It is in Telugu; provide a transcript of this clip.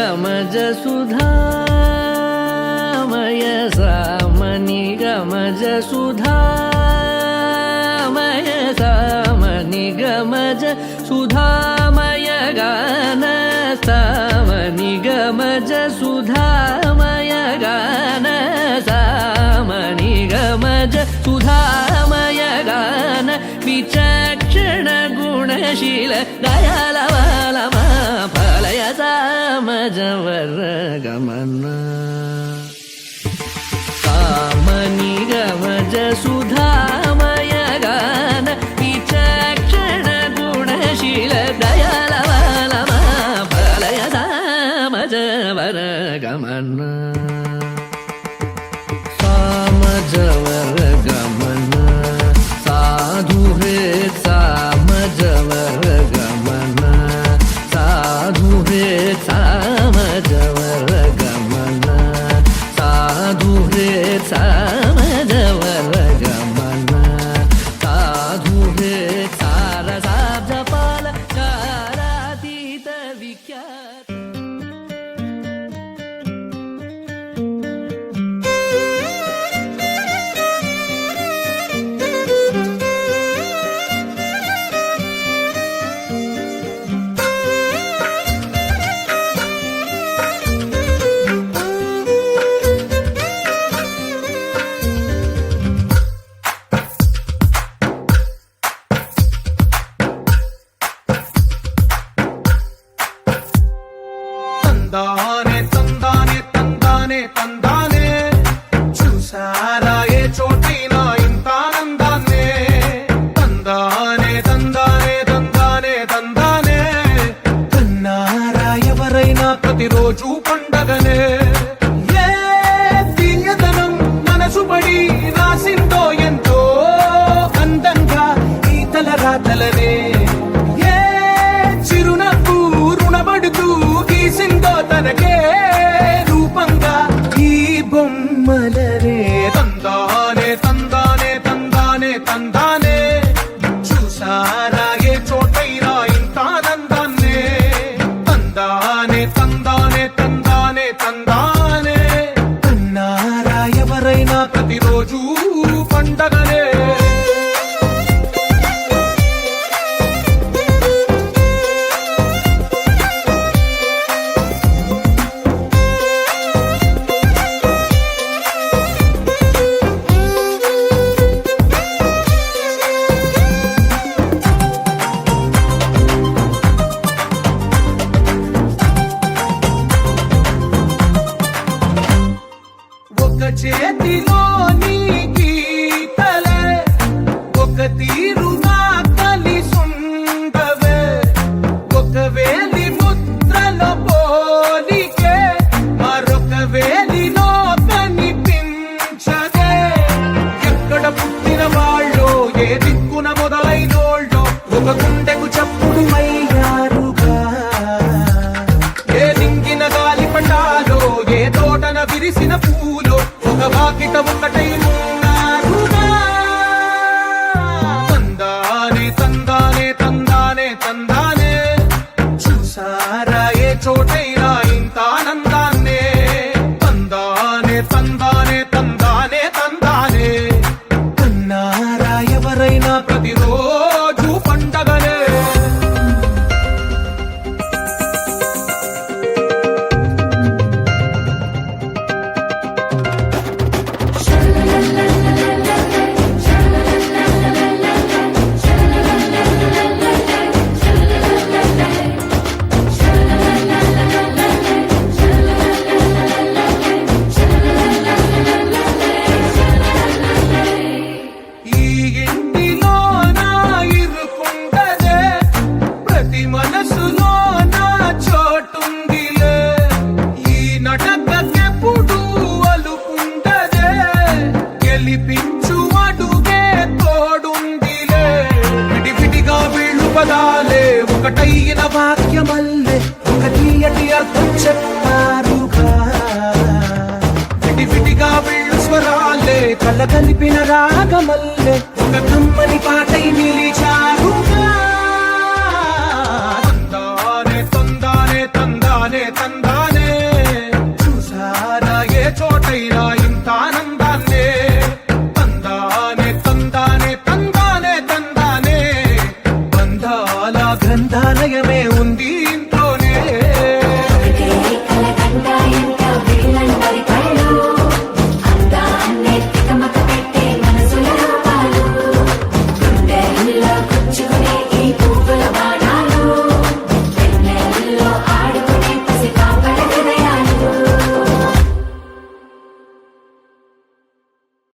గమజ సుధామయ సామని గమజ సుధామయ సామని గమజ సుధామయ గాన సామని గమజ సుధామయ గాన సామని గమజ సుధామయ గాన విచక్షణ గుణశీల దయాళ ఫలయ సామజవర గమన సామని గమజ సుధామయ గాన విచక్షణ గుణశీల దయాళ ఫలయ సామజవర గమన సామజవర గమన సాధు హే సామజవర గమన సాధు హే సామజవర గమన సాధు హే సామజవర గమన సాధు హే సారసాబ్జపాల కారాతీత విఖ్యాత తందానే తందానే తందానే తందానే చూసారా ఏ చోటైనా ఇంత ఆనందాన్నే తందానే తందానే తందానే తందానే కన్నారా ఎవరైనా ప్రతిరోజు పండగనే ఏ తీయదనం మనసు పడి రాసిందో ఎంతో అందంగా ఈ తల రాతలనే ఏ చిరునవ్వు రుణపడుతూ గీసిందో తనకే రూపంగా ఈ బొమ్మలనే తందానే తందానే తందానే తందానే చూసారా ఏ చోటైనా ఇంత ఆనందాన్నే తందానే తందానే తందానే తందానే కన్నారా ఎవరైనా ప్రతిరోజు పండగనే ఒక చేతిలో నీ గీతలే ఒక తీరుగా కలిసుండవే ఒక వేలి ముద్రల పోలికే మరొక వేలిలో కనిపించదే ఎక్కడ పుట్టిన వాళ్ళో ఏ దిక్కున మొదలైనోళ్ళో ఒక గుండెకు చప్పుడు అయ్యారుగా ఏ దింగిన గాలి పటాలో ఏ తోటన విరిసిన పూలో ఒక వాకిట ఒకటై ఉన్నారుగా తందానే తందానే తందానే తందానే చూసారా ఏ చోటైనా ఇంత ఆనందాన్నే తందానే తందానే తందానే తందానే కన్నారా ఎవరైనా ప్రతిరోజు పండగనే ఈ ఇంటిలో నా ఇరుకుండదే ప్రతి మనసులో నా చోటుందిలే ఈ నటకెప్పుడు అలుకుండదే గెలిపించు అడుగే తోడుందిలే విడివిడిగా వీళ్ళు పదాలే ఒకటైన వాక్యమల్లే ఒక తీయటి అర్థం చెప్పారుగా విడివిడిగా వీళ్ళు స్వరాలే కల కలిపిన రాగమల్లే ఒక కమ్మని పాటై నిలిచారుగా తందానే తందానే తందానే తందానే కనులకు